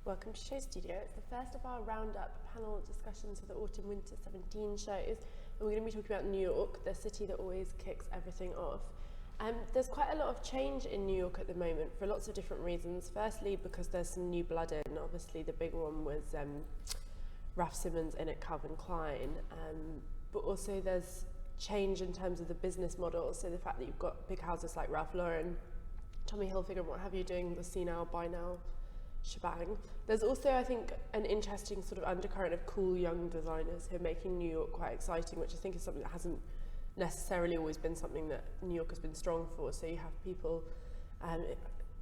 Welcome to SHOWstudio. It's the first of our roundup panel discussions for the Autumn-Winter 17 shows, and we're going to be talking about New York, the city that always kicks everything off. There's quite a lot of change in New York at the moment for lots of different reasons. Firstly, because there's some new blood in. Obviously, the big one was Raf Simons in at Calvin Klein, but also there's change in terms of the business model. So the fact that you've got big houses like Ralph Lauren, Tommy Hilfiger, and what have you, doing the see now, buy now shebang. There's also, I think, an interesting sort of undercurrent of cool young designers who are making New York quite exciting, which I think is something that hasn't necessarily always been something that New York has been strong for. So you have people,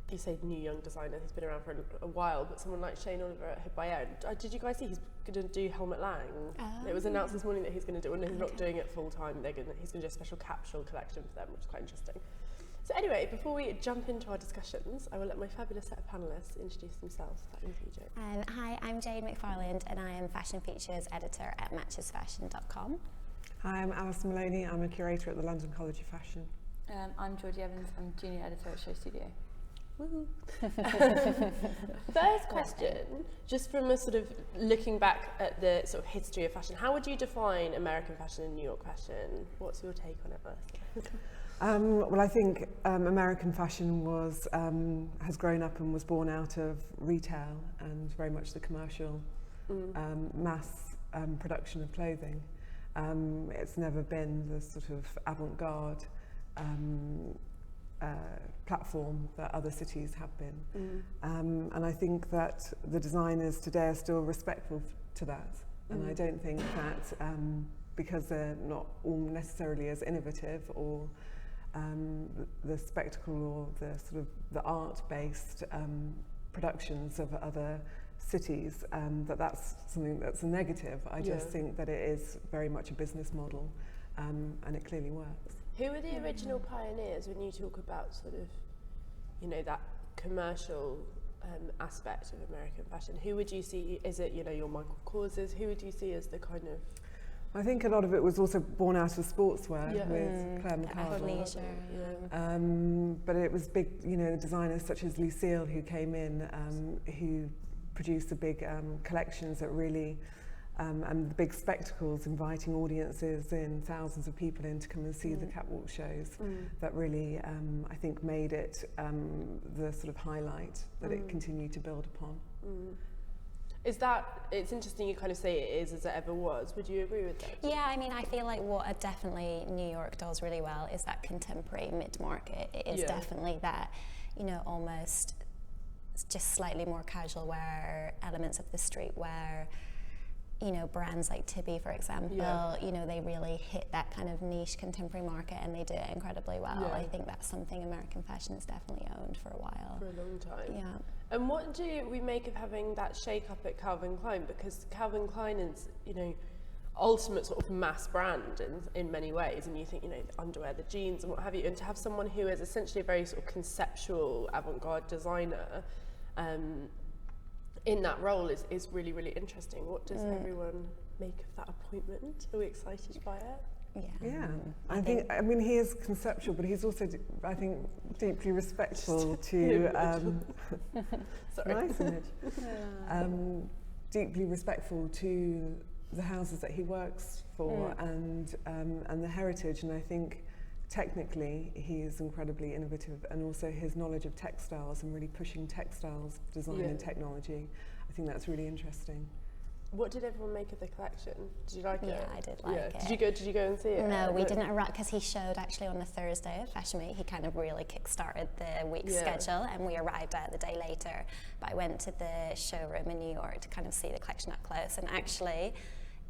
you say new young designer, he's been around for a while, but someone like Shane Oliver at Bayeux. Did you guys see he's going to do Helmut Lang? It was announced this morning that he's going to do it, and he's not doing it full time. He's going to do a special capsule collection for them, which is quite interesting. So anyway, before we jump into our discussions, I will let my fabulous set of panellists introduce themselves. Starting with you, Jane. Hi, I'm Jane McFarland, and I am Fashion Features Editor at matchesfashion.com. Hi, I'm Alison Moloney. I'm a curator at the London College of Fashion. I'm Georgina Evans. I'm Junior Editor at SHOWstudio. First question, just from a sort of looking back at the sort of history of fashion, how would you define American fashion and New York fashion? What's your take on it, first? Well, I think American fashion has grown up and was born out of retail and very much the commercial mass production of clothing. It's never been the sort of avant-garde platform that other cities have been. And I think that the designers today are still respectful to that. And I don't think that because they're not all necessarily as innovative or the spectacle or the sort of the art-based productions of other cities, that's something that's a negative. I just think that it is very much a business model, and it clearly works. Who were the original pioneers when you talk about sort of, you know, that commercial aspect of American fashion? Who would you see? Is it, you know, your Michael Korses? Who would you see as the kind of... I think a lot of it was also born out of sportswear with Claire Athleisure, but it was big, you know, designers such as Lucille who came in, who produced the big collections that really, and the big spectacles, inviting audiences in, thousands of people in to come and see the catwalk shows, that really, I think, made it the sort of highlight that it continued to build upon. Is that, it's interesting you kind of say it is as it ever was. Would you agree with that? Yeah, I mean, I feel like what definitely New York does really well is that contemporary mid-market. It is definitely that, you know, almost just slightly more casual wear, elements of the streetwear. You know, brands like Tibby, for example, you know, they really hit that kind of niche contemporary market and they do it incredibly well. I think that's something American fashion has definitely owned for a while. For a long time. Yeah. And what do we make of having that shake-up at Calvin Klein? Because Calvin Klein is, you know, ultimate sort of mass brand in many ways, and you think, you know, the underwear, the jeans and what have you, and to have someone who is essentially a very sort of conceptual avant-garde designer in that role is really, really interesting. What does everyone make of that appointment? Are we excited by it? Yeah, I mean, he is conceptual, but he's also, I think, deeply respectful to, nice image, deeply respectful to the houses that he works for and the heritage, and I think technically he is incredibly innovative, and also his knowledge of textiles and really pushing textiles design and technology. I think that's really interesting. What did everyone make of the collection? Did you like it? Yeah, I did like it. Did you go and see it? No, we didn't arrive because he showed actually on the Thursday at Fashion Week. He kind of really kick-started the week's schedule, and we arrived out the day later. But I went to the showroom in New York to kind of see the collection up close, and actually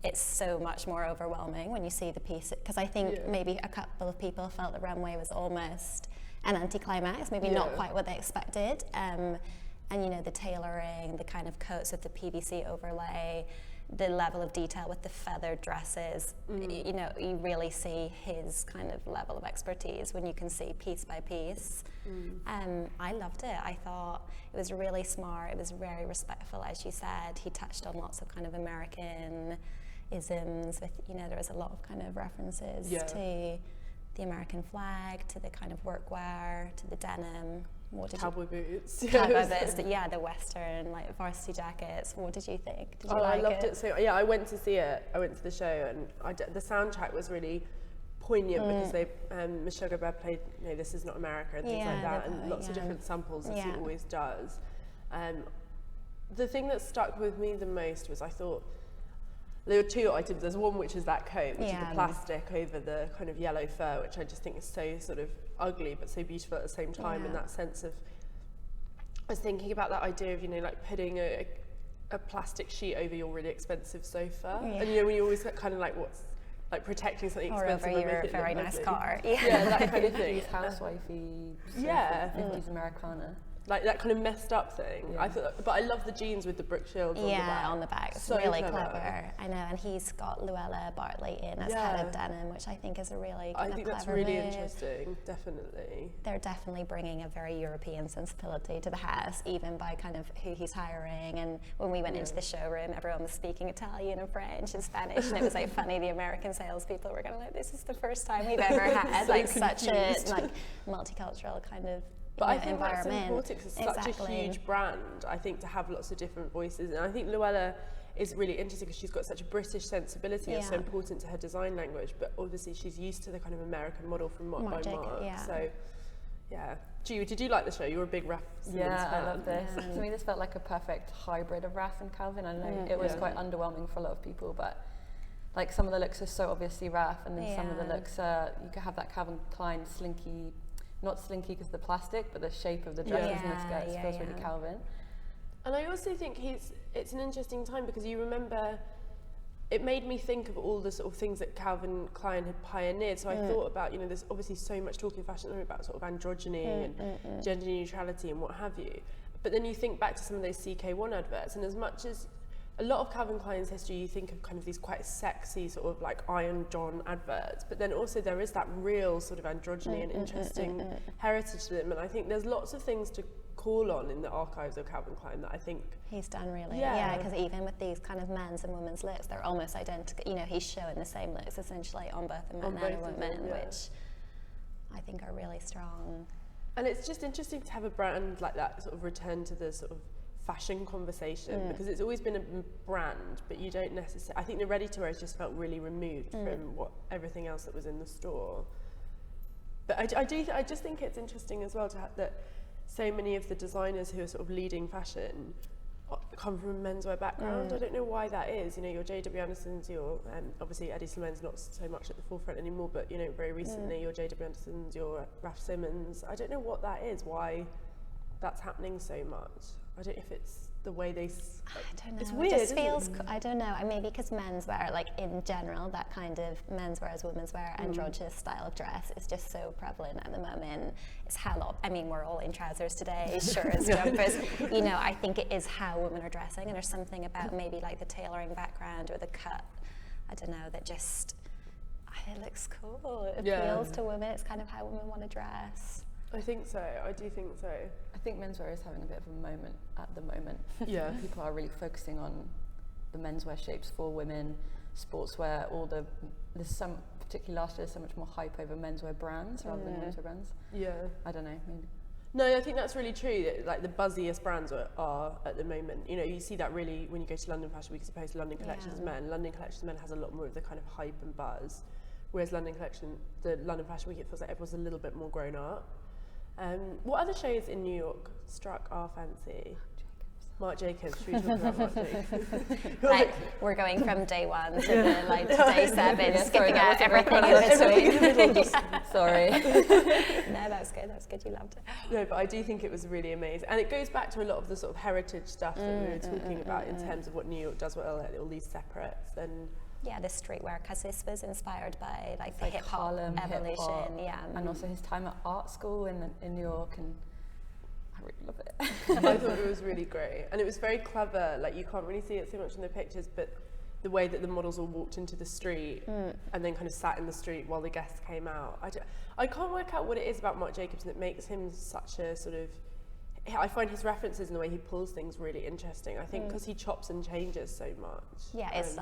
it's so much more overwhelming when you see the piece, because I think maybe a couple of people felt the runway was almost an anticlimax, maybe not quite what they expected. And you know, the tailoring, the kind of coats with the PVC overlay, the level of detail with the feathered dresses, you know, you really see his kind of level of expertise when you can see piece by piece. I loved it. I thought it was really smart. It was very respectful, as you said. He touched on lots of kind of American isms with, you know, there was a lot of kind of references to the American flag, to the kind of workwear, to the denim. What did cowboy boots. Cowboy boots, the Western like varsity jackets. What did you think? Did you I like loved it. So yeah, I went to see it. I went to the show, and the soundtrack was really poignant because they Michelle Gobert played This Is Not America and things like that, and lots of different samples as he always does. The thing that stuck with me the most was I thought there were two items. There's one which is that coat, which is the plastic over the kind of yellow fur, which I just think is so sort of ugly but so beautiful at the same time, in that sense of, I was thinking about that idea of, like putting a plastic sheet over your really expensive sofa, and when you always kind of like what's like protecting something expensive over and your make it very look nice ugly. car. That kind of thing. These housewifey, 50s Americana. Like that kind of messed up thing. I thought, but I love the jeans with the Brooke Shields on the back. It's so really clever. I know, and he's got Luella Bartley in as head of denim, which I think is a really kind of clever that's really move. interesting, definitely. They're definitely bringing a very European sensibility to the house, even by kind of who he's hiring. And when we went into the showroom, everyone was speaking Italian and French and Spanish, and it was like funny. The American salespeople were kind of like, "This is the first time we've ever had so such a like multicultural kind of." But I think that's environment. important because it's such a huge brand, I think, to have lots of different voices. And I think Luella is really interesting because she's got such a British sensibility. It's so important to her design language, but obviously she's used to the kind of American model from Marc by Marc. So, Ju, did you like the show? You were a big Raf Simons fan. I love this. To me, this felt like a perfect hybrid of Raf and Calvin. I know it was quite underwhelming for a lot of people, but like some of the looks are so obviously Raf, and then some of the looks you could have that Calvin Klein slinky. Not slinky because of the plastic, but the shape of the dresses and the skirts feels really Calvin. And I also think it's an interesting time because you remember, it made me think of all the sort of things that Calvin Klein had pioneered. So I thought about, there's obviously so much talk in fashion about sort of androgyny and gender neutrality and what have you. But then you think back to some of those CK1 adverts, and as much as a lot of Calvin Klein's history, you think of kind of these quite sexy sort of like Iron John adverts, but then also there is that real sort of androgyny and interesting heritage to them. And I think there's lots of things to call on in the archives of Calvin Klein that I think he's done really. Yeah, because even with these kind of men's and women's looks, they're almost identical. He's showing the same looks essentially on both the men and women, which I think are really strong. And it's just interesting to have a brand like that sort of return to the sort of fashion conversation because it's always been a brand, but you don't necessarily. I think the ready-to-wear has just felt really removed from everything else that was in the store. But I just think it's interesting as well to have that so many of the designers who are sort of leading fashion come from a menswear background. I don't know why that is. Your J.W. Andersons, your obviously Eddie Slimane not so much at the forefront anymore, but very recently your J.W. Andersons, your Raf Simons. I don't know what that is. Why that's happening so much. I don't know if it's the way they. I don't know. It's weird. It just feels. I don't know. Maybe because menswear, like in general, that kind of menswear as women's wear, androgynous style of dress is just so prevalent at the moment. It's how. We're all in trousers today, shirts, jumpers. I think it is how women are dressing, and there's something about maybe like the tailoring background or the cut. I don't know. That just. It looks cool. It appeals to women. It's kind of how women want to dress. I think so. I do think so. I think menswear is having a bit of a moment at the moment. Yeah. People are really focusing on the menswear shapes for women, sportswear, there's some, particularly last year, so much more hype over menswear brands rather than menswear brands. Yeah. I don't know, maybe. No, I think that's really true. That, like the buzziest brands are at the moment. You see that really when you go to London Fashion Week as opposed to London Collections Men. London Collections Men has a lot more of the kind of hype and buzz, whereas the London Fashion Week, it feels like everyone's a little bit more grown up. What other shows in New York struck our fancy? Marc Jacobs. Should we talk about Marc Jacobs? We're going from day one to day 7, skipping out everything in between. Sorry. No, that's good. That's good. You loved it. No, but I do think it was really amazing, and it goes back to a lot of the sort of heritage stuff that we were talking about in terms of what New York does well, like all these separates and. Yeah, the streetwear, because this was inspired by the hip hop evolution. And also his time at art school in New York, and I really love it. I thought it was really great, and it was very clever. Like you can't really see it so much in the pictures, but the way that the models all walked into the street and then kind of sat in the street while the guests came out. I can't work out what it is about Marc Jacobs that makes him such a sort of. I find his references and the way he pulls things really interesting. I think because he chops and changes so much. Yeah, it's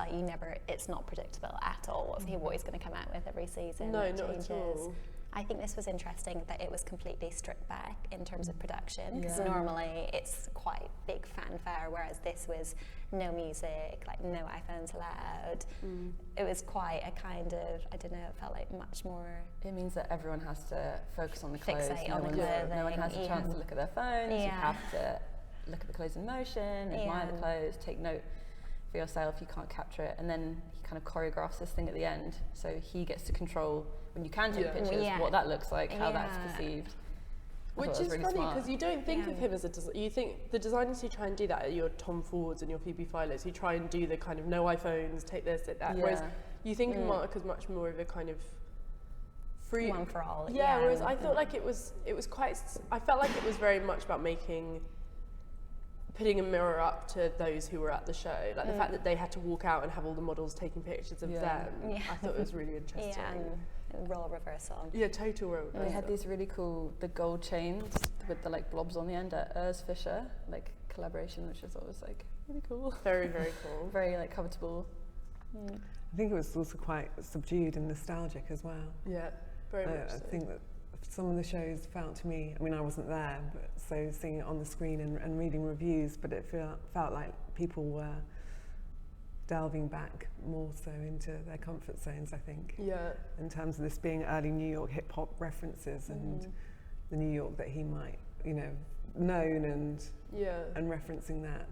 it's not predictable at all what he's going to come out with every season. No, not at all. I think this was interesting that it was completely stripped back in terms of production, because normally it's quite big fanfare, whereas this was no music, like no iPhones allowed. It was quite a kind of, I don't know, it felt like much more... It means that everyone has to focus on the clothes. Fixate on the clothing. No one has a chance to look at their phones. You have to look at the clothes in motion, admire the clothes, take note for yourself. You can't capture it. And then he kind of choreographs this thing at the end, so he gets to control, when you can take pictures, what that looks like, how that's perceived. Which is really funny, because you don't think of him as a designer. You think the designers who try and do that are your Tom Fords and your Phoebe Philers, who try and do the kind of no iPhones, take this, take that. Whereas you think of Mark as much more of a kind of free... One for all. Yeah, whereas I felt like it was quite... I felt like it was very much about putting a mirror up to those who were at the show. Like the fact that they had to walk out and have all the models taking pictures of them. I thought it was really interesting. Role reversal. Yeah, total role reversal. They had these really cool, the gold chains with the like blobs on the end at Urs Fischer, like collaboration, which I thought was like really cool. Very, very cool. Very like comfortable. I think it was also quite subdued and nostalgic as well. Yeah, very much I think that some of the shows felt to me, I mean I wasn't there, but so seeing it on the screen and reading reviews, but it felt like people were delving back more so into their comfort zones, I think. Yeah. In terms of this being early New York hip hop references and the New York that he might, known and referencing that.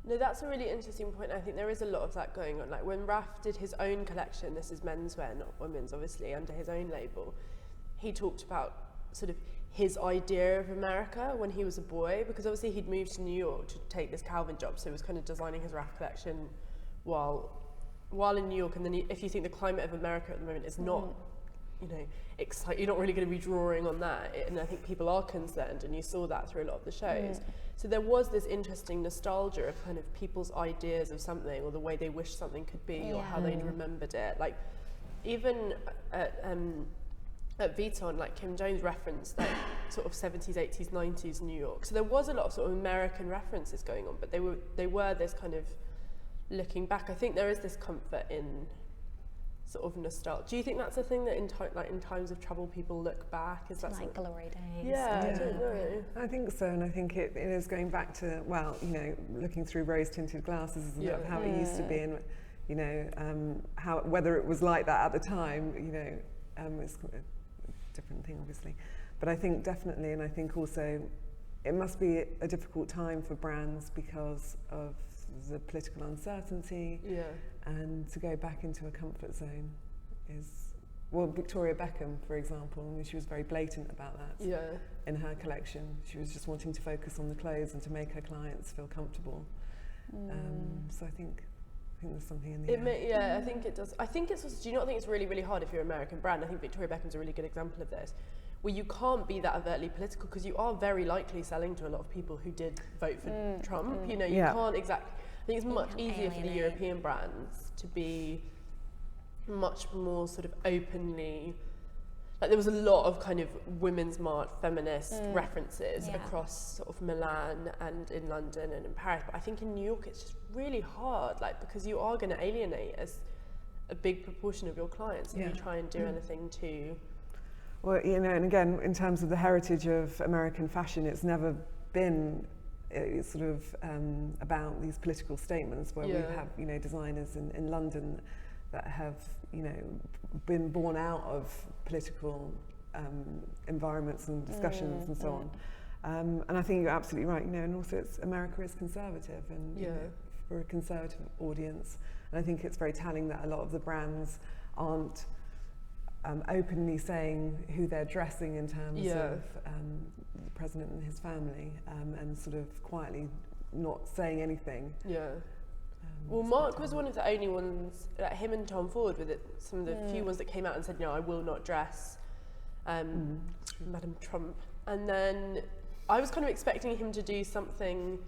No, that's a really interesting point. I think there is a lot of that going on. Like when Raf did his own collection, this is menswear, not women's, obviously, under his own label, he talked about sort of his idea of America when he was a boy, because obviously he'd moved to New York to take this Calvin job, so he was kind of designing his Raf collection while in New York. And then if you think the climate of America at the moment is not, exciting, you're not really going to be drawing on that. And I think people are concerned, and you saw that through a lot of the shows. So there was this interesting nostalgia of kind of people's ideas of something, or the way they wished something could be, or how they'd remembered it. Like even at Vuitton, like Kim Jones referenced like sort of 70s, 80s, 90s New York. So there was a lot of sort of American references going on, but they were this kind of looking back. I think there is this comfort in sort of nostalgia. Do you think that's a thing that in times of trouble people look back? Is that like glory days? Yeah, I don't know. I think so, and I think it is going back to, looking through rose-tinted glasses of how it used to be, and how, whether it was like that at the time, it's a different thing obviously, but I think definitely, and I think also it must be a difficult time for brands because of the political uncertainty, and to go back into a comfort zone is, Victoria Beckham, for example, she was very blatant about that in her collection. She was just wanting to focus on the clothes and to make her clients feel comfortable. So I think there's something in the air. I think it does. I think it's also, do you not think it's really, really hard if you're an American brand? I think Victoria Beckham's a really good example of this, where you can't be that overtly political, because you are very likely selling to a lot of people who did vote for Trump. You can't exactly. I think it's much easier for the European brands to be much more sort of openly, like there was a lot of kind of women's march, feminist references across sort of Milan and in London and in Paris. But I think in New York it's just really hard, like, because you are going to alienate as a big proportion of your clients if you try and do anything to... Well, and again, in terms of the heritage of American fashion, it's never been sort of about these political statements where we have, designers in London that have, been born out of political environments and discussions and so on. And I think you're absolutely right, and also America is conservative, and for a conservative audience. And I think it's very telling that a lot of the brands aren't openly saying who they're dressing in terms of the president and his family, and sort of quietly not saying anything. Well, Mark was one of the only ones, like him and Tom Ford, with some of the few ones that came out and said, I will not dress Madam Trump. And then I was kind of expecting him to do something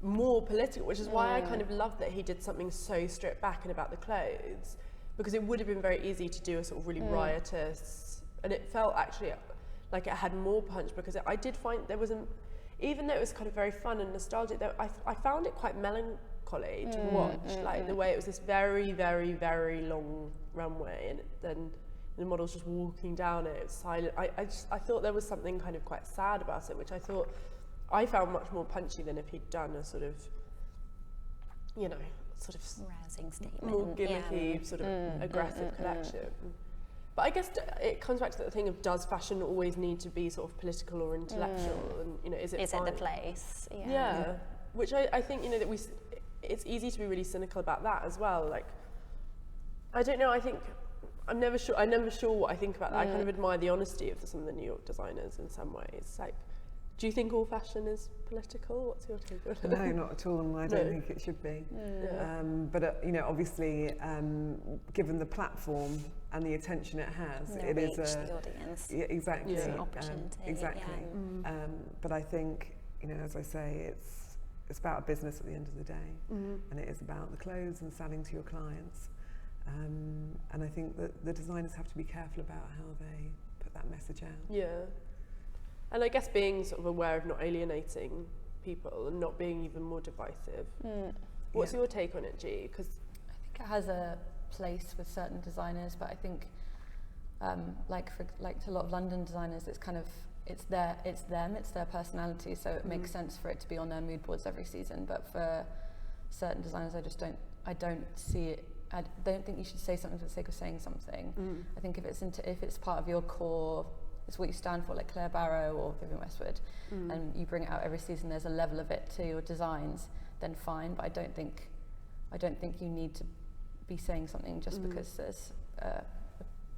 more political, which is why I kind of loved that he did something so stripped back and about the clothes, because it would have been very easy to do a sort of really riotous, and it felt actually like it had more punch, because I did find there was even though it was kind of very fun and nostalgic, I found it quite melancholy to watch, like the way it was this very, very, very long runway, and then the model's just walking down it, it's silent. I thought there was something kind of quite sad about it, which I found much more punchy than if he'd done a sort of, you know, sort of rousing statement, more gimmicky, sort of aggressive collection. But I guess it comes back to the thing of, does fashion always need to be sort of political or intellectual? And, you know, is it the place? Yeah. Which I think, you know, that it's easy to be really cynical about that as well. Like, I don't know, I think, I'm never sure what I think about that. I kind of admire the honesty of some of the New York designers in some ways. Like, do you think all fashion is political? What's your take on it? No, not at all, and I don't think it should be. But you know, obviously, given the platform and the attention it has, it is the audience. Yeah, exactly. It's an opportunity. Exactly. But I think, you know, as I say, it's about a business at the end of the day, and it is about the clothes and selling to your clients. And I think that the designers have to be careful about how they put that message out. Yeah. And I guess being sort of aware of not alienating people and not being even more divisive. What's your take on it, G? Because I think it has a place with certain designers, but I think, like to a lot of London designers, it's kind of it's them, it's their personality. So it makes sense for it to be on their mood boards every season. But for certain designers, I don't see it. I don't think you should say something for the sake of saying something. I think if it's part of your core. It's what you stand for, like Claire Barrow or Vivienne Westwood, and you bring it out every season. There's a level of it to your designs, then fine. But I don't think you need to be saying something just because there's a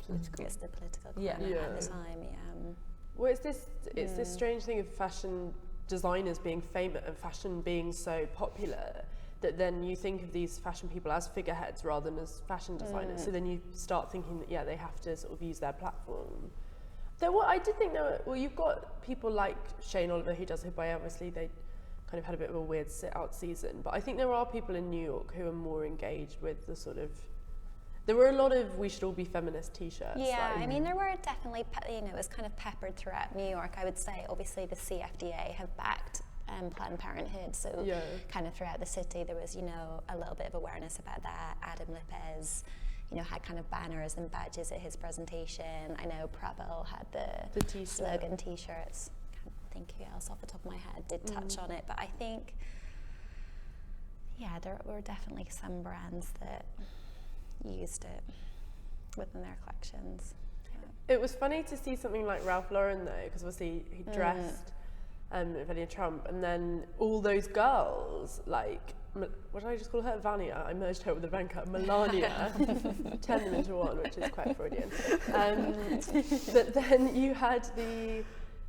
political. It's the political climate at the time. Well, it's this strange thing of fashion designers being famous and fashion being so popular that then you think of these fashion people as figureheads rather than as fashion designers. So then you start thinking that they have to sort of use their platform. Though I did think you've got people like Shane Oliver who does Hibay. Obviously, they kind of had a bit of a weird sit-out season. But I think there are people in New York who are more engaged with the sort of... There were a lot of "we should all be feminist" t-shirts. Yeah, I mean, there were definitely, you know, it was kind of peppered throughout New York. I would say, obviously, the CFDA have backed Planned Parenthood. So kind of throughout the city, there was, you know, a little bit of awareness about that. Adam Lopez... you know, had kind of banners and badges at his presentation. I know Prabal had the slogan t-shirts. Can't think who else off the top of my head did touch on it, but I think, there were definitely some brands that used it within their collections. It was funny to see something like Ralph Lauren though, because obviously he dressed Melania Trump, and then all those girls, like, what did I just call her? Vania. I merged her with Ivanka. Melania. Turned them into one, which is quite Freudian. But then you had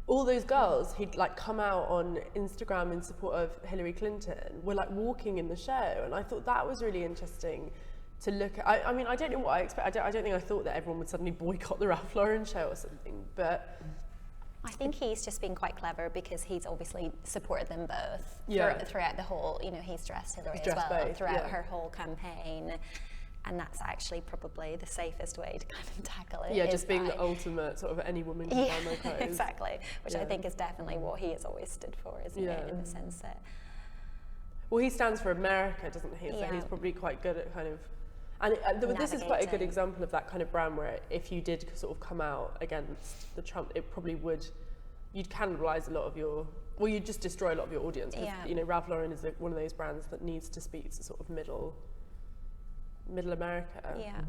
all those girls who'd like come out on Instagram in support of Hillary Clinton were like walking in the show, and I thought that was really interesting to look at. I mean, I don't know what I expect. I don't think I thought that everyone would suddenly boycott the Ralph Lauren show or something, but... I think he's just been quite clever because he's obviously supported them both throughout the whole, you know, he's dressed Hillary as well throughout her whole campaign, and that's actually probably the safest way to kind of tackle it. Yeah, just being the ultimate sort of any woman can buy my clothes. Exactly, which I think is definitely what he has always stood for, isn't it, in the sense that... Well, he stands for America, doesn't he? So he's probably quite good at kind of... And this is quite a good example of that kind of brand where if you did sort of come out against the Trump, it probably would, you'd cannibalize a lot of your, well, you'd just destroy a lot of your audience. Because, you know, Ralph Lauren is one of those brands that needs to speak to sort of middle America. Yeah.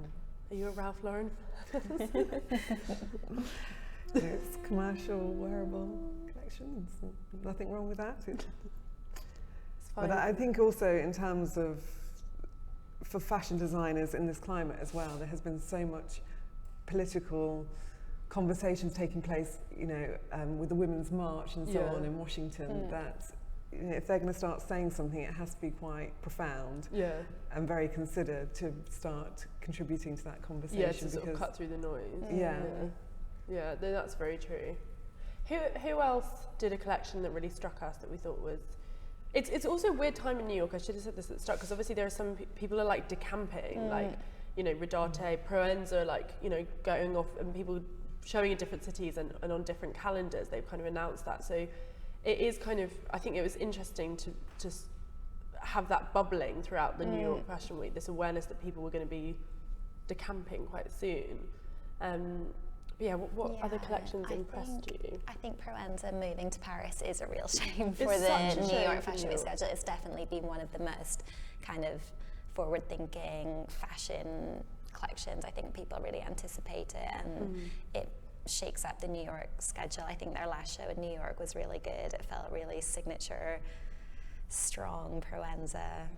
Are you a Ralph Lauren? It's commercial, wearable collections. Nothing wrong with that. It's fine. But I think also in terms of, for fashion designers in this climate as well, there has been so much political conversations taking place, you know, with the Women's March and so on in Washington, that, you know, if they're going to start saying something, it has to be quite profound and very considered to start contributing to that conversation. Yeah, to sort of cut through the noise. Yeah, that's very true. Who else did a collection that really struck us that we thought was... It's also a weird time in New York. I should have said this at the start, because obviously there are some people are like decamping, like, you know, Rodarte, Proenza, like, you know, going off and people showing in different cities and on different calendars. They've kind of announced that. So it is kind of, I think it was interesting to have that bubbling throughout the New York Fashion Week, this awareness that people were going to be decamping quite soon. But yeah, what other collections impressed you? I think Proenza moving to Paris is a real shame for It's such the a New shame York for Fashion New Week York. schedule. It's definitely been one of the most kind of forward-thinking fashion collections. I think people really anticipate it, and it shakes up the New York schedule. I think their last show in New York was really good. It felt really signature, strong Proenza.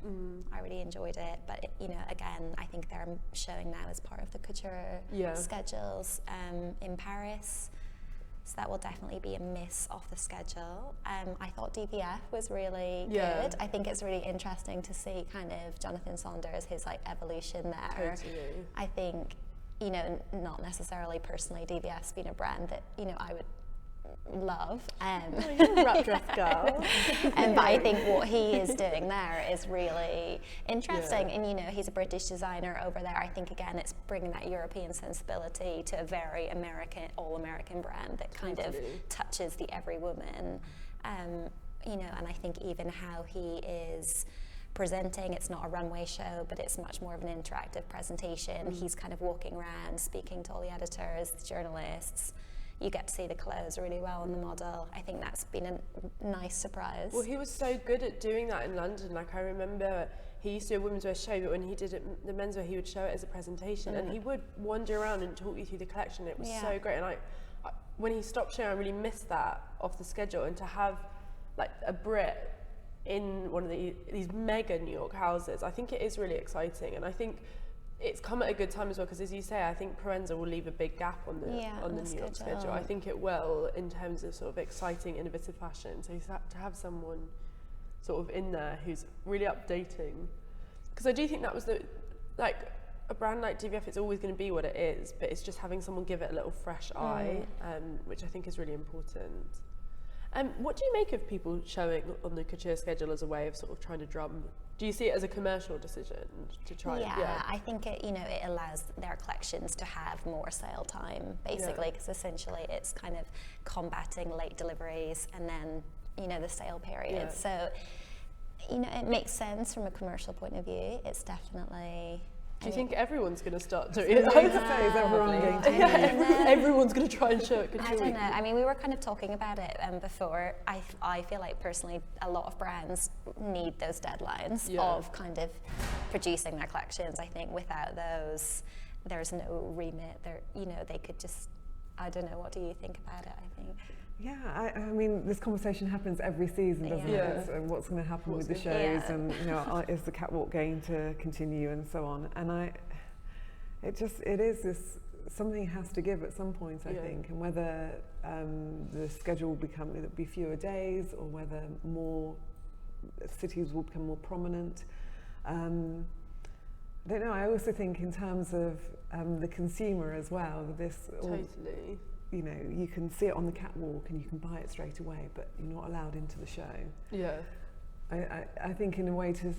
I really enjoyed it, but again, I think they're showing now as part of the couture schedules in Paris, so that will definitely be a miss off the schedule. I thought DVF was really good. I think it's really interesting to see kind of Jonathan Saunders, his like evolution there. Totally. I think not necessarily personally DVF's been a brand that I would love. You're a wrap dress girl. But I think what he is doing there is really interesting. And he's a British designer over there. I think again it's bringing that European sensibility to a very all-American brand that kind of touches the every woman. And I think even how he is presenting, it's not a runway show, but it's much more of an interactive presentation. He's kind of walking around, speaking to all the editors, the journalists. You get to see the clothes really well on the model. I think that's been a nice surprise. Well, he was so good at doing that in London. Like, I remember he used to do a Womenswear show, but when he did the menswear, he would show it as a presentation, and he would wander around and talk you through the collection. It was so great. And I when he stopped showing, I really missed that off the schedule. And to have like a Brit in one of these mega New York houses, I think it is really exciting. And I think it's come at a good time as well, because as you say, I think Proenza will leave a big gap on the New York schedule. I think it will, in terms of sort of exciting, innovative fashion. So to have someone sort of in there who's really updating, because I do think that was a brand like DVF, it's always going to be what it is, but it's just having someone give it a little fresh eye, which I think is really important. What do you make of people showing on the couture schedule as a way of sort of trying to drum? Do you see it as a commercial decision to try? Yeah, I think it allows their collections to have more sale time, basically, because essentially it's kind of combating late deliveries and then the sale period. So it makes sense from a commercial point of view. It's definitely. Do you think everyone's going to start doing it? Everyone's going to try and show it couture. I don't know. I mean, we were kind of talking about it before. I feel like personally, a lot of brands need those deadlines of kind of producing their collections. I think without those, there's no remit. They could just. I don't know. What do you think about it? I think. Yeah, I mean, this conversation happens every season, doesn't it? And what's going to happen with the shows, and is the catwalk going to continue, and so on. And it is this, something has to give at some point, I think, and whether the schedule will be fewer days, or whether more cities will become more prominent. I don't know. I also think in terms of the consumer as well. Totally. You can see it on the catwalk and you can buy it straight away, but you're not allowed into the show. Yeah. I think in a way to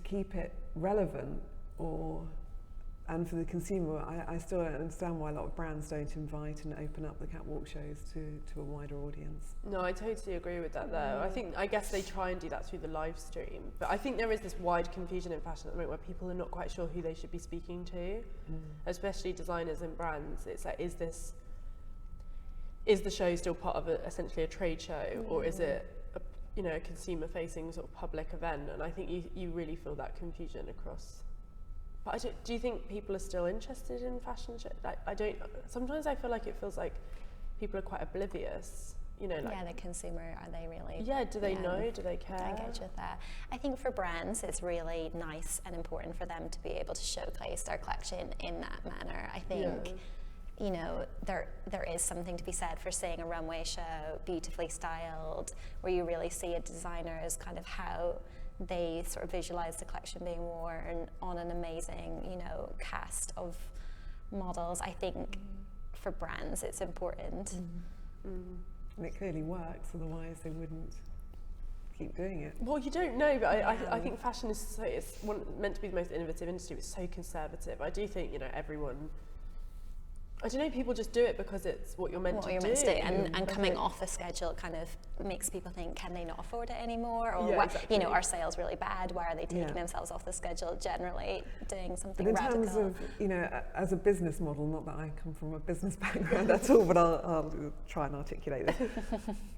keep it relevant, and for the consumer, I still don't understand why a lot of brands don't invite and open up the catwalk shows to a wider audience. No, I totally agree with that though. I guess they try and do that through the live stream, but I think there is this wide confusion in fashion at the moment where people are not quite sure who they should be speaking to, especially designers and brands. It's like, is the show still part of essentially a trade show, or is it a consumer-facing sort of public event? And I think you really feel that confusion across. But do you think people are still interested in fashion shows? I don't. Sometimes I feel like it feels like people are quite oblivious. The consumer, are they really? Yeah, do they know? Do they care? I engage with that. I think for brands, it's really nice and important for them to be able to showcase their collection in that manner. I think. There is something to be said for seeing a runway show beautifully styled, where you really see a designer's kind of how they sort of visualize the collection being worn on an amazing, cast of models. I think for brands, it's important. And it clearly works, otherwise they wouldn't keep doing it. Well, you don't know, but I think fashion is meant to be the most innovative industry. It's so conservative. I do think everyone I don't know, people just do it because it's what you're meant to do. And coming off a schedule kind of makes people think, can they not afford it anymore? Or exactly. You know, are sales really bad? Why are they taking themselves off the schedule? Generally doing something radical. In terms of, you know, as a business model, not that I come from a business background at all, but I'll try and articulate this.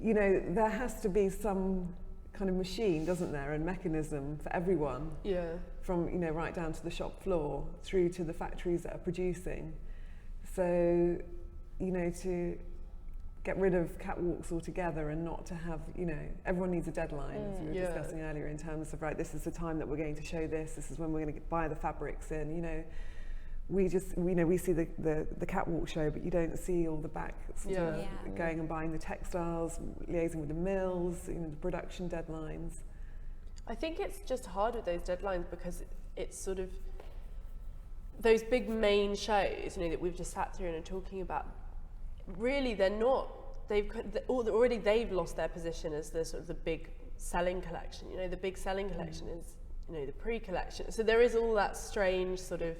You know, there has to be some kind of machine, doesn't there, and mechanism for everyone. Yeah. From, you know, right down to the shop floor through to the factories that are producing. So, you know, to get rid of catwalks altogether and not to have, you know, everyone needs a deadline, as we were discussing earlier, in terms of, right, this is the time that we're going to show this is when we're going to buy the fabrics in, you know. We see the catwalk show, but you don't see all the back going and buying the textiles, liaising with the mills, you know, the production deadlines. I think it's just hard with those deadlines because it's sort of those big main shows, you know, that we've just sat through and are talking about. Really, they're not. They've lost their position as the sort of the big selling collection. You know, the big selling collection is, you know, the pre-collection. So there is all that strange sort of.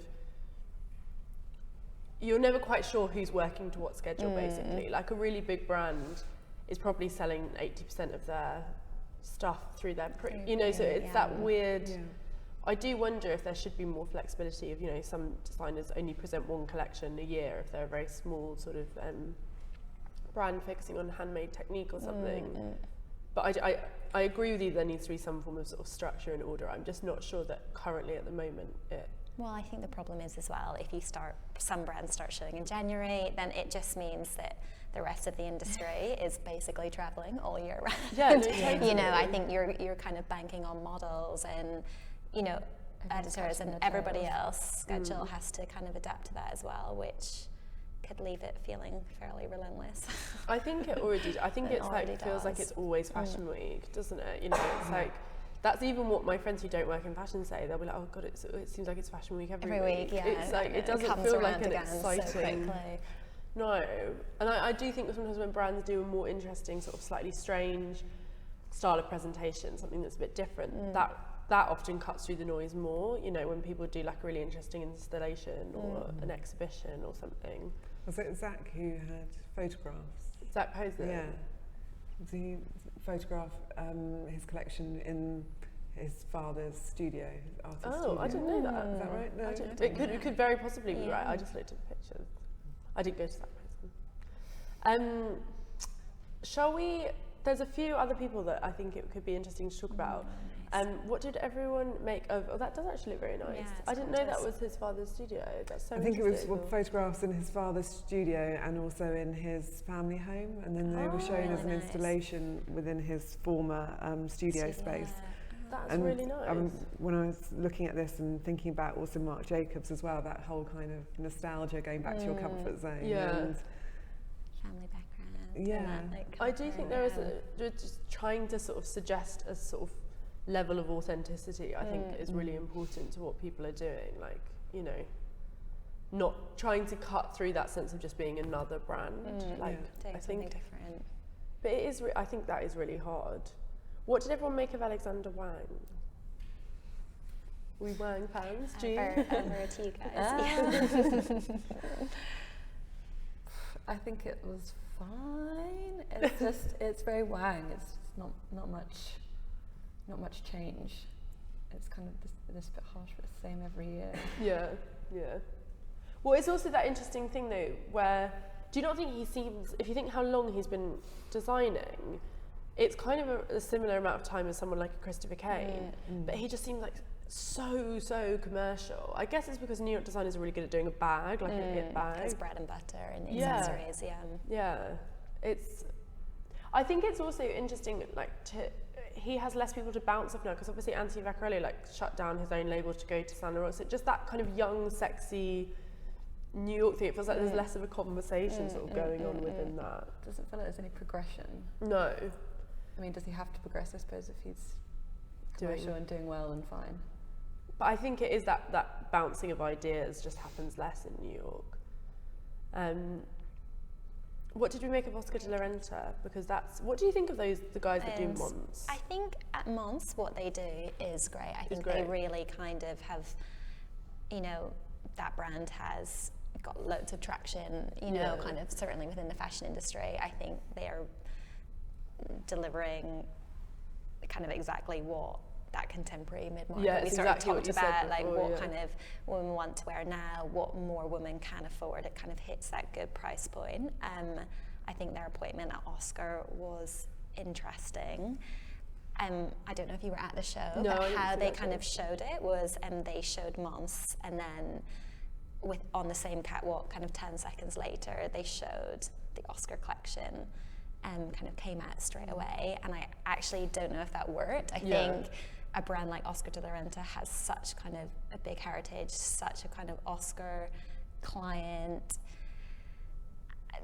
You're never quite sure who's working to what schedule, basically. Like a really big brand is probably selling 80% of their stuff through their you know, so it's that weird. Yeah. I do wonder if there should be more flexibility of, you know, some designers only present one collection a year if they're a very small sort of brand focusing on handmade technique or something. But I agree with you, there needs to be some form of sort of structure and order. I'm just not sure that currently at the moment Well, I think the problem is as well, if some brands start showing in January, then it just means that the rest of the industry is basically traveling all year round. Yeah, no, totally. You know, I think you're kind of banking on models and, you know, editors and everybody else schedule has to kind of adapt to that as well, which could leave it feeling fairly relentless. I think it already. I think it's like feels like it's always Fashion Week, doesn't it? You know, it's like. That's even what my friends who don't work in fashion say. They'll be like, "Oh God, it seems like it's Fashion Week every week." Yeah, it's like it doesn't feel like an exciting. So no, and I do think that sometimes when brands do a more interesting, sort of slightly strange style of presentation, something that's a bit different, that often cuts through the noise more. You know, when people do like a really interesting installation or an exhibition or something. Was it Zach who had photographs? Zach Posner. Yeah. He photographed his collection in his father's studio, his artist studio. I didn't know that. Is that right? No, it could very possibly be right. I just looked at the pictures. I didn't go to that person. Shall we? There's a few other people that I think it could be interesting to talk about. What did everyone make of? Oh, that does actually look very nice. Yeah, I didn't know that was his father's studio. That's so. I think it was photographs in his father's studio and also in his family home, and then they were shown as an installation within his former studio space. That's really nice. When I was looking at this and thinking about also Marc Jacobs as well, that whole kind of nostalgia, going back to your comfort zone. Yeah. And family background. Yeah. I do think there is just trying to sort of suggest a sort of level of authenticity, I think is really important to what people are doing. Like, you know, not trying to cut through that sense of just being another brand. Like, I think different. But it is. I think that is really hard. What did everyone make of Alexander Wang? We Wang fans, June? Over to you guys. I think it was fine. It's just, it's very Wang. It's not much change. It's kind of this bit harsh, but the same every year. Yeah. Well, it's also that interesting thing though, where do you not think he seems, if you think how long he's been designing, it's kind of a similar amount of time as someone like a Christopher Kane, but he just seems like so commercial. I guess it's because New York designers are really good at doing a bag, like a hit bag. It's bread and butter and accessories, Yeah. I think it's also interesting, like, he has less people to bounce off now, because obviously Anthony Vaccarelli like shut down his own label to go to Saint Laurent. So just that kind of young, sexy New York thing, it feels like there's less of a conversation sort of going on within that. Doesn't feel like there's any progression. No. I mean, does he have to progress, I suppose, if he's commercial and doing well and fine? But I think it is that bouncing of ideas just happens less in New York. What did we make of Oscar de la Renta? Because what do you think of the guys that do Mons? I think at Mons what they do is great. I think they really kind of have, you know, that brand has got loads of traction, you know, kind of certainly within the fashion industry. I think they're delivering kind of exactly what that contemporary mid-market we sort of talked about, like what kind of women want to wear now, what more women can afford. It kind of hits that good price point. I think their appointment at Oscar was interesting. I don't know if you were at the show, but how they kind of showed it was they showed Mons, and then on the same catwalk, kind of 10 seconds later, they showed the Oscar collection. Kind of came out straight away, and I actually don't know if that worked. I think a brand like Oscar de la Renta has such kind of a big heritage, such a kind of Oscar client.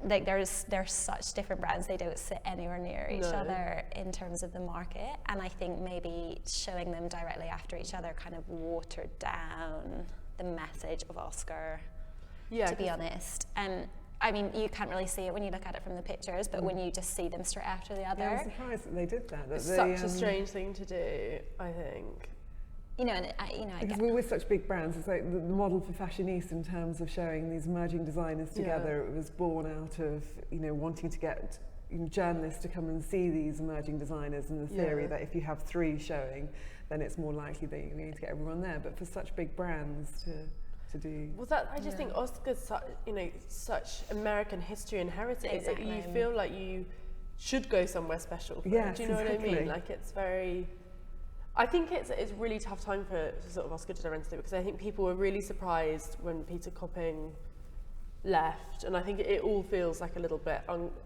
Like there's such different brands, they don't sit anywhere near each other in terms of the market, and I think maybe showing them directly after each other kind of watered down the message of Oscar, to be honest. I mean, you can't really see it when you look at it from the pictures, but when you just see them straight after the other. Yeah, I'm surprised that they did that. It's such a strange thing to do, I think. You know, and because we're with such big brands, it's like the model for Fashionista in terms of showing these emerging designers together. It was born out of, you know, wanting to get journalists to come and see these emerging designers, and the theory that if you have 3 showing, then it's more likely that you're going to get everyone there. But for such big brands to do. Well, I just think Oscar's such American history and heritage. Exactly. You feel like you should go somewhere special for it. Do you know what I mean? Like it's very. I think it's a really tough time for sort of Oscar de la Renta, because I think people were really surprised when Peter Copping left, and I think it all feels like a little bit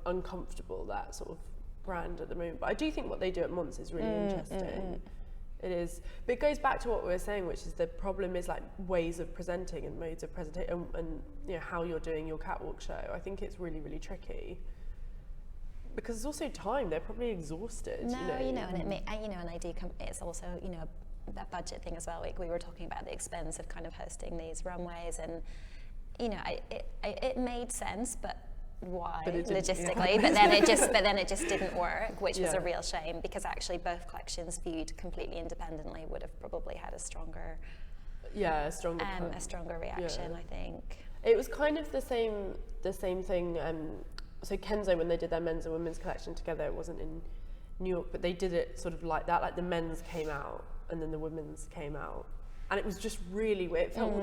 uncomfortable, that sort of brand at the moment. But I do think what they do at Mons is really interesting. It is, but it goes back to what we were saying, which is the problem is like ways of presenting and modes of presentation, and you know how you're doing your catwalk show. I think it's really, really tricky because it's also time. They're probably exhausted. No, and I do come. It's also that budget thing as well. Like we were talking about the expense of kind of hosting these runways, and it made sense, but why logistically, but then it just didn't work, which was a real shame, because actually both collections viewed completely independently would have probably had a stronger reaction. I think it was kind of the same thing. So Kenzo, when they did their men's and women's collection together, it wasn't in New York, but they did it sort of like that. Like the men's came out and then the women's came out, and it was just really weird. It felt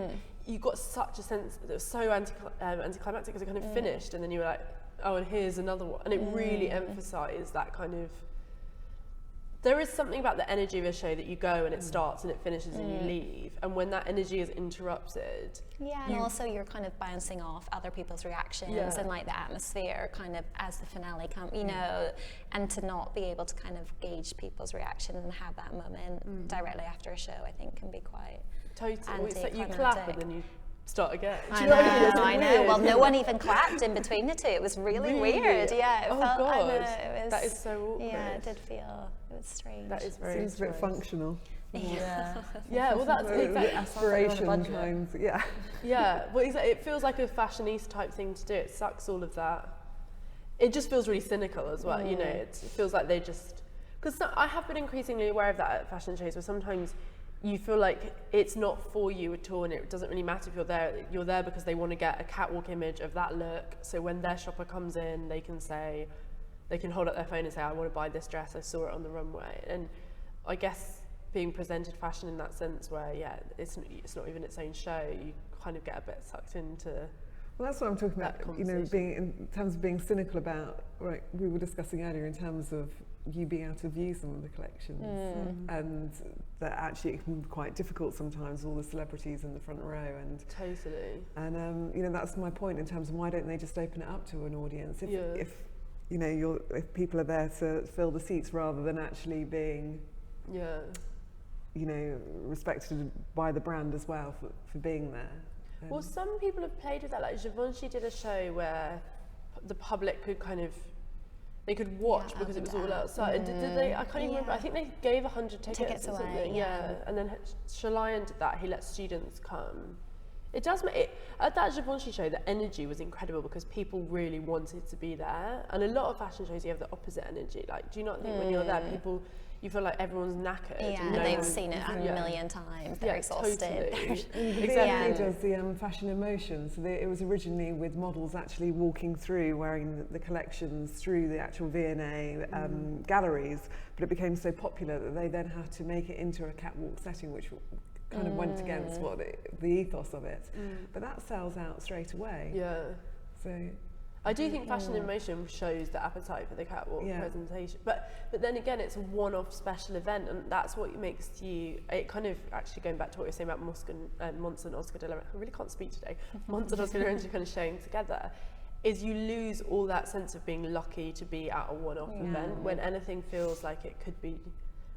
you got such a sense that it was so anticlimactic, because it kind of finished, and then you were like, oh, and here's another one, and it really emphasised that kind of. There is something about the energy of a show that you go and it starts and it finishes and you leave, and when that energy is interrupted. Yeah, and also you're kind of bouncing off other people's reactions and like the atmosphere kind of as the finale comes, and to not be able to kind of gauge people's reaction and have that moment directly after a show, I think can be quite totally. It's like you clap and then you start again. I know. Well, no one even clapped in between the two. It was really weird. Yeah. That is so awkward. Yeah, it did feel. It was strange. That is very. Seems a bit functional. Yeah. Well, that's exactly aspiration times. Yeah. Yeah. Well, it feels like a fashionista type thing to do. It sucks all of that. It just feels really cynical as well. It feels like they just. Because I have been increasingly aware of that at fashion shows, where sometimes you feel like it's not for you at all, and it doesn't really matter if you're there. You're there because they want to get a catwalk image of that look. So when their shopper comes in, they can hold up their phone and say, I want to buy this dress, I saw it on the runway. And I guess being presented fashion in that sense, where it's not even its own show, you kind of get a bit sucked into. Well, that's what I'm talking about, being in terms of being cynical about, right, we were discussing earlier in terms of you being able to view some of the collections, and that actually it can be quite difficult sometimes, all the celebrities in the front row, and that's my point in terms of why don't they just open it up to an audience if people are there to fill the seats rather than actually being respected by the brand as well for being there. Well, some people have played with that. Like Givenchy did a show where the public could they could watch because it was all outside. Did they? I can't even remember. I think they gave 100 tickets or something. And then Shalayan did that. He let students come. It does make at that Givenchy show, the energy was incredible because people really wanted to be there. And a lot of fashion shows, you have the opposite energy. Like, do you not think when you're there, you feel like everyone's knackered. Yeah, and they've seen it a million times. They're exhausted. Totally. The V&A does the fashion in motion. So it was originally with models actually walking through, wearing the collections through the actual V&A galleries, but it became so popular that they then had to make it into a catwalk setting, which kind of went against the ethos of it. But that sells out straight away. Yeah. So I do think fashion in motion shows the appetite for the catwalk presentation, but then again, it's a one-off special event, and that's what makes it kind of, actually going back to what you were saying about Mons and Oscar de la Renta, I really can't speak today, Mons and Oscar de la Renta kind of showing together, is you lose all that sense of being lucky to be at a one-off event when anything feels like it could be,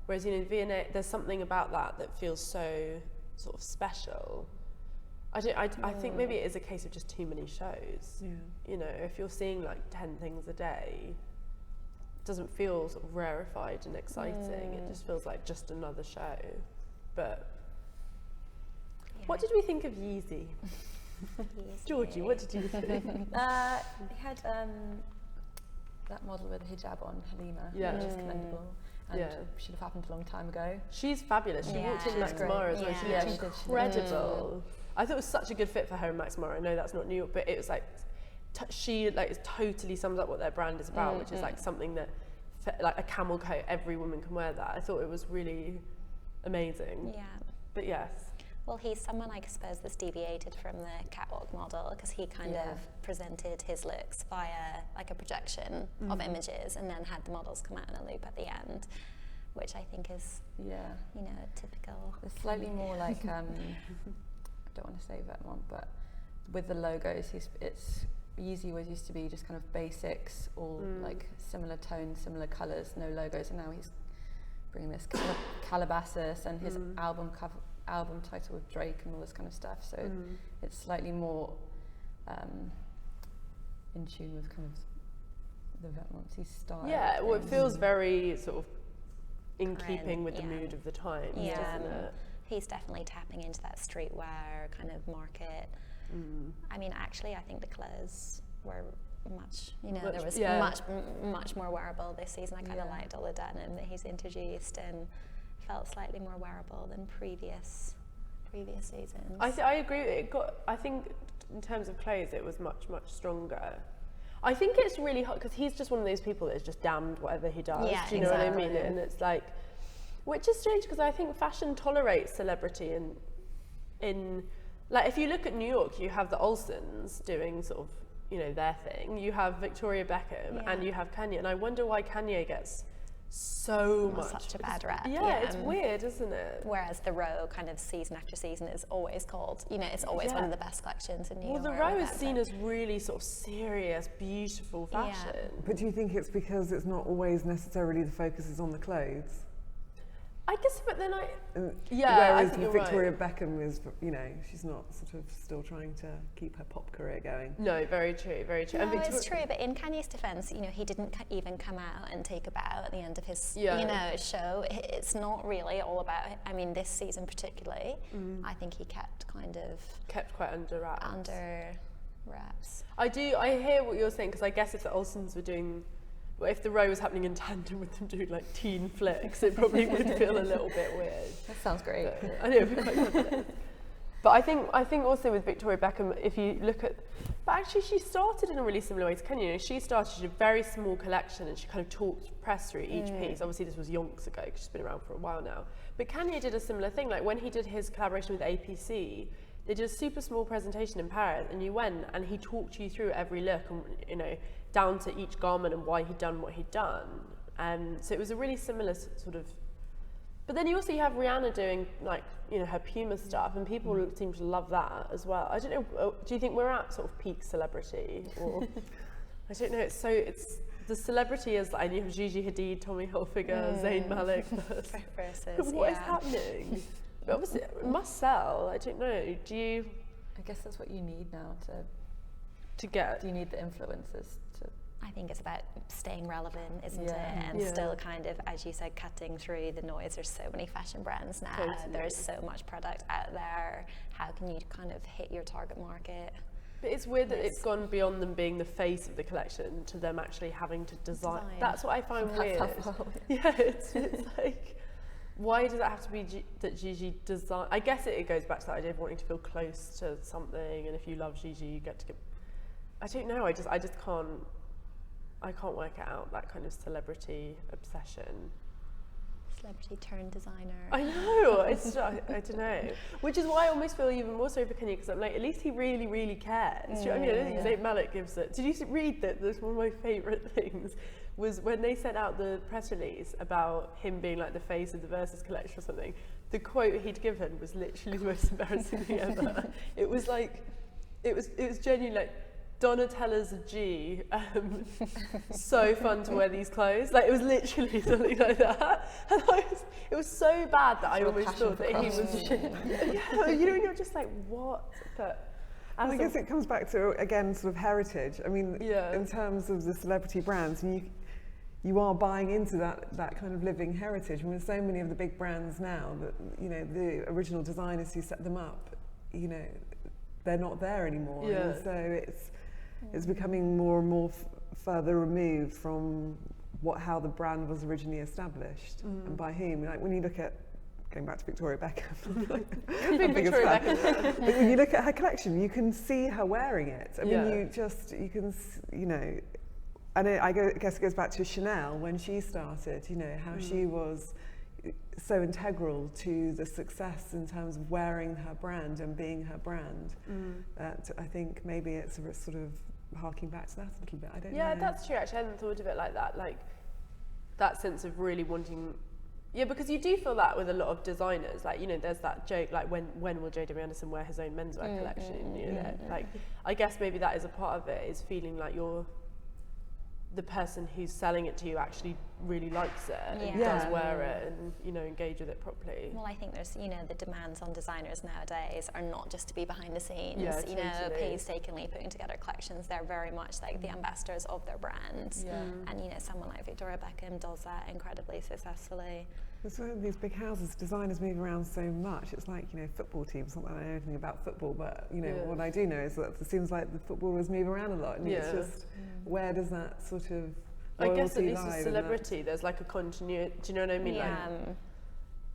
whereas, you know, V&A, there's something about that feels so sort of special. I think maybe it is a case of just too many shows. Yeah. You know, if you're seeing like 10 things a day, it doesn't feel sort of rarefied and exciting. It just feels like just another show. But what did we think of Yeezy? Georgie, what did you think? He had that model with a hijab on, Halima, which is commendable. And should have happened a long time ago. She's fabulous. She walked in Max Mara as well. She looked incredible. I thought it was such a good fit for her and Max Mara. I know that's not New York, but it was like she like totally sums up what their brand is about, which is like something that like a camel coat, every woman can wear that. I thought it was really amazing. Yeah. But yes. Well, he's someone, I suppose, that's deviated from the catwalk model, because he kind of presented his looks via like a projection of images, and then had the models come out in a loop at the end, which I think is, you know, typical. It's slightly more like, I don't want to say Vetements, but with the logos, Yeezy was used to be just kind of basics, all like similar tones, similar colours, no logos, and now he's bringing this Calabasas and his album title with Drake and all this kind of stuff, so it's slightly more in tune with kind of the Vetements style. Yeah, well, it feels very sort of in keeping with the mood of the times, doesn't it? He's definitely tapping into that streetwear kind of market. I mean, actually, I think the clothes were much, you know, there was much more wearable this season. I kind of liked all the denim that he's introduced, and felt slightly more wearable than previous seasons. I agree. I think in terms of clothes, it was much stronger. I think it's really hard because he's just one of those people that's just damned whatever he does. Yeah, do you know what I mean? And it's like, which is strange because I think fashion tolerates celebrity in like, if you look at New York, you have the Olsons doing sort of, you know, their thing. You have Victoria Beckham and you have Kanye, and I wonder why Kanye gets such a bad rap. Yeah, it's weird, isn't it? Whereas the Row, kind of season after season, is always called, you know, it's always one of the best collections in New York. Well, the Row is seen as really sort of serious, beautiful fashion. Yeah. But do you think it's because it's not always necessarily the focus is on the clothes? I guess, but then whereas Victoria Beckham is, you know, she's not sort of still trying to keep her pop career going. No, very true, very true. No, it's true, but in Kanye's defense, you know, he didn't even come out and take a bow at the end of his, you know, show. It's not really all about, I mean, this season particularly, I think he kept quite under wraps. I hear what you're saying, because I guess if the Olsons were doing, if the Row was happening in tandem with them doing like teen flicks, it probably would feel a little bit weird. That sounds great. But, I know, it'd be quite good. But I think also with Victoria Beckham, if you look at, but actually she started in a really similar way to Kanye. You know, she started a very small collection and she kind of talked press through each piece. Obviously this was yonks ago because she's been around for a while now. But Kanye did a similar thing. Like when he did his collaboration with APC, they did a super small presentation in Paris, and you went and he talked you through every look, and you know, down to each garment and why he'd done what he'd done. So it was a really similar sort of. But then you have Rihanna doing, like, you know, her Puma stuff, and people seem to love that as well. I don't know. Do you think we're at sort of peak celebrity, or I don't know. It's the celebrity is like, you have Gigi Hadid, Tommy Hilfiger, Zayn Malik versus what is happening? But obviously, it must sell. I don't know. Do you? I guess that's what you need now to get. Do you need the influencers to? I think it's about staying relevant, isn't it? And still kind of, as you said, cutting through the noise. There's so many fashion brands now. Totally. There's so much product out there. How can you kind of hit your target market? But it's weird that it's gone beyond them being the face of the collection to them actually having to design. That's what I find weird. Yeah, it's like, why does it have to be that Gigi design? I guess it goes back to that idea of wanting to feel close to something, and if you love Gigi, you get to get. I don't know. I just can't. I can't work it out, that kind of celebrity obsession. Celebrity turned designer. I know. It's just, I don't know. Which is why I almost feel even more sorry for Kanye, because I'm like, at least he really, really cares. Do you know what I mean? I don't think Zayn Malik gives it. Did you read that? That's one of my favourite things. Was when they sent out the press release about him being like the face of the Versus collection or something. The quote he'd given was literally the most embarrassing thing ever. It was like, it was genuinely like, Donatella's a G. So fun to wear these clothes. Like, it was literally something like that. And it was so bad that I almost thought that he was shit. Yeah, you know, you're just like, what? But I guess it comes back to, again, sort of heritage. I mean, in terms of the celebrity brands, you are buying into that kind of living heritage. I mean, so many of the big brands now that, you know, the original designers who set them up, you know, they're not there anymore. Yeah. And so it's becoming more and more further removed from how the brand was originally established and by whom. Like, when you look at, going back to Victoria Beckham, but when you look at her collection, you can see her wearing it. I mean, you know, and I guess it goes back to Chanel when she started, you know, how she was so integral to the success in terms of wearing her brand and being her brand, that I think maybe it's a sort of harking back to that a little bit. I don't know. Yeah, that's true. Actually, I hadn't thought of it like that. Like, that sense of really wanting. Yeah, because you do feel that with a lot of designers. Like, you know, there's that joke, like, when will J.W. Anderson wear his own menswear collection? You know, like, I guess maybe that is a part of it, is feeling like you're the person who's selling it to you actually really likes it and does wear it and, you know, engage with it properly. Well, I think there's, you know, the demands on designers nowadays are not just to be behind the scenes, you know, painstakingly putting together collections. They're very much like the ambassadors of their brands. And, you know, someone like Victoria Beckham does that incredibly successfully. There's one of these big houses, designers move around so much. It's like, you know, football teams. Not that I know anything about football, but, you know, what I do know is that it seems like the footballers move around a lot. And it's just, where does that sort of I guess at least with celebrity, there's like a continuity. Do you know what I mean? Yeah.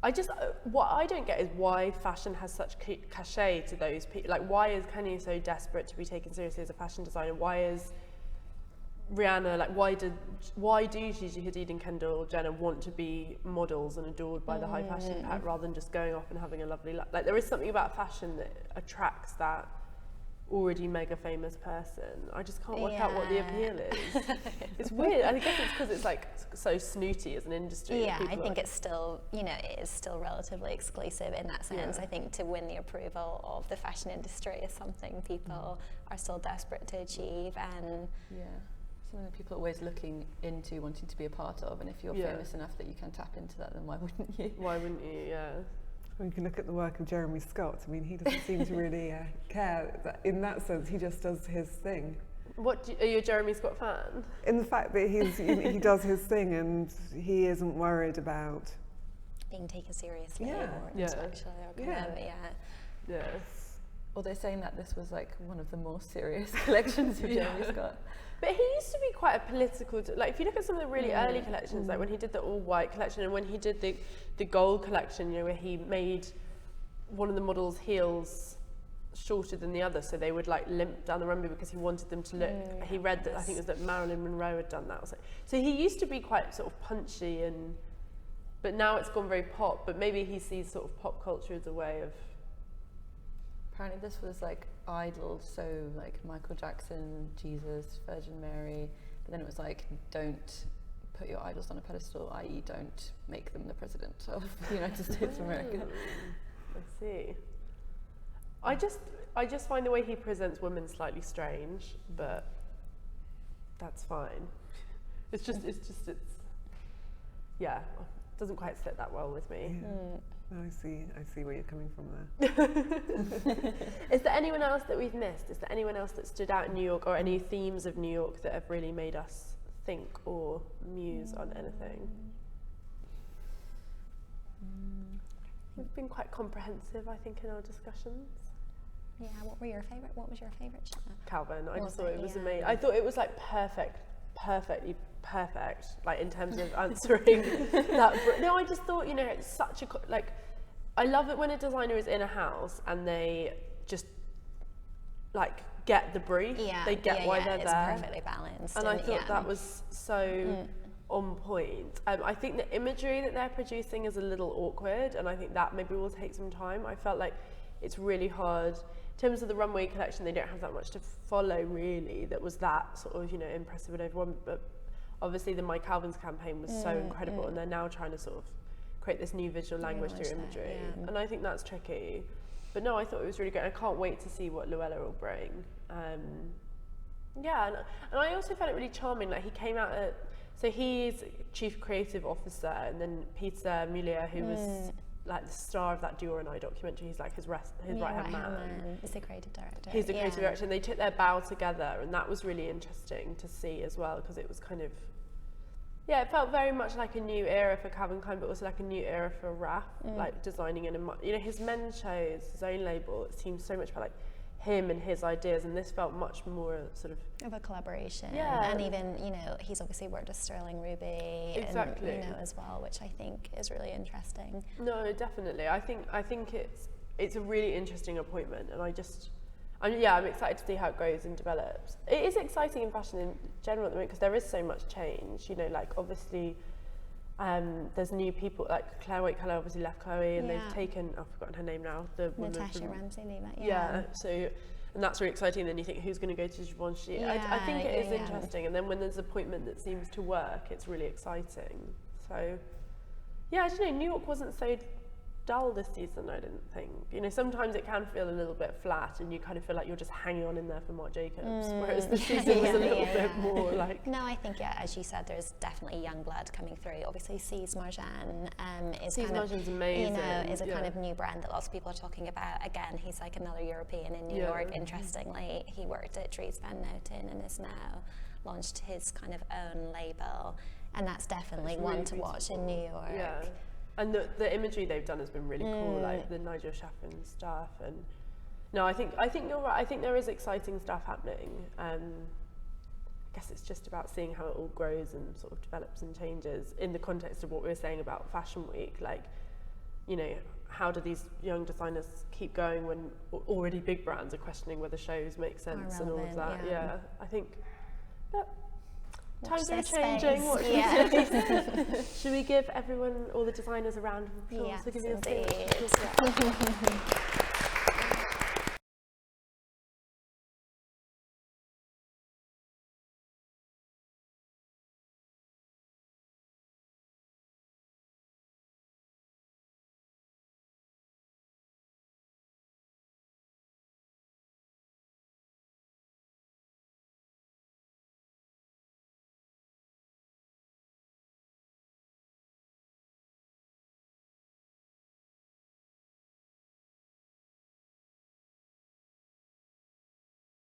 Like, what I don't get is why fashion has such cachet to those people. Like, why is Kanye so desperate to be taken seriously as a fashion designer? Why is Rihanna, like, why do Gigi Hadid and Kendall Jenner want to be models and adored by the high fashion pack rather than just going off and having a lovely life? Like, there is something about fashion that attracts that already mega famous person. I just can't work out what the appeal is. It's weird. I guess it's because it's like so snooty as an industry. Yeah, I think it's still, you know, it is still relatively exclusive in that sense. I think to win the approval of the fashion industry is something people are still desperate to achieve, and something that people are always looking into, wanting to be a part of. And if you're famous enough that you can tap into that, then why wouldn't you? Why wouldn't you? Yeah. Well, you can look at the work of Jeremy Scott. I mean, he doesn't seem to really care. In that sense, he just does his thing. Are you a Jeremy Scott fan? In the fact that he does his thing and he isn't worried about being taken seriously or intellectually or kind of, Well, they're saying that this was like one of the more serious collections of Jeremy Scott. But he used to be quite a political, like, if you look at some of the really early collections, like when he did the all-white collection and when he did the gold collection, you know, where he made one of the models' heels shorter than the other, so they would like limp down the runway because he wanted them to look, he read that, I think it was that Marilyn Monroe had done that or something. So he used to be quite sort of punchy, but now it's gone very pop, but maybe he sees sort of pop culture as a way of... Apparently this was like idols, so like Michael Jackson, Jesus, Virgin Mary, but then it was like, don't put your idols on a pedestal, i.e. don't make them the president of the United States of America. I see. I just find the way he presents women slightly strange, but that's fine. It doesn't quite sit that well with me. I see where you're coming from there. Is there anyone else that we've missed? Is there anyone else that stood out in New York, or any themes of New York that have really made us think or muse on anything? We've been quite comprehensive, I think, in our discussions. Yeah, what was your favourite show? Calvin. I just Was thought it? it was Yeah. amazing. I thought it was like perfectly perfect, like in terms of answering that. No, I just thought, you know, it's such a like. I love it when a designer is in a house and they just like get the brief. Yeah, they get why they're it's there. perfectly balanced. And I thought that was so on point. I think the imagery that they're producing is a little awkward, and I think that maybe will take some time. I felt like it's really hard. In terms of the runway collection, they don't have that much to follow really. That was that sort of, you know, impressive and overwhelming. But obviously the My Calvin's campaign was so incredible, and they're now trying to sort of create this new visual language through imagery. And I think that's tricky. But no, I thought it was really good. I can't wait to see what Luella will bring. Yeah, and I also found it really charming. Like he came out at, so he's Chief Creative Officer, and then Peter Mulier, who was like the star of that Do or an Eye documentary, he's like his right-hand man. He's the creative director. He's the creative director, and they took their bow together, and that was really interesting to see as well, because it was kind of, yeah, it felt very much like a new era for Calvin Klein, but also like a new era for Raf, like designing in a, you know, his men's shows, his own label, it seems so much about like him and his ideas, and this felt much more sort of a collaboration. Yeah. And even, you know, he's obviously worked with Sterling Ruby Exactly. and, you know, as well, which I think is really interesting. No, definitely. I think it's a really interesting appointment, and I'm excited to see how it grows and develops. It is exciting in fashion in general at the moment because there is so much change. You know, like obviously there's new people, like Claire Waite-Keller obviously left Chloe, and they've taken, I've forgotten her name now, the woman Natasha from, Ramsey-Levitt. yeah, so, and that's really exciting. Then you think, who's going to go to Givenchy? I think it is interesting, and then when there's an appointment that seems to work, it's really exciting. So yeah, I don't know, New York wasn't so dull this season, I didn't think. You know, sometimes it can feel a little bit flat, and you kind of feel like you're just hanging on in there for Marc Jacobs, whereas this season was a little bit more like... No, I think, yeah, as you said, there's definitely young blood coming through. Obviously, C's Marjan is C's kind of, Marjan's amazing. you know, is a kind of new brand that lots of people are talking about. Again, he's like another European in New York. Interestingly, he worked at Dries Van Noten and is now launched his kind of own label, and that's definitely really one to watch in New York. Yeah. And the imagery they've done has been really cool, like the Nigel Chaffin stuff. And no, I think you're right. I think there is exciting stuff happening. I guess it's just about seeing how it all grows and sort of develops and changes in the context of what we were saying about Fashion Week. Like, you know, how do these young designers keep going when already big brands are questioning whether shows make sense and all of that? Yeah, I think. Yeah. Times are changing. What should we give everyone, all the designers, a round of applause for giving us indeed.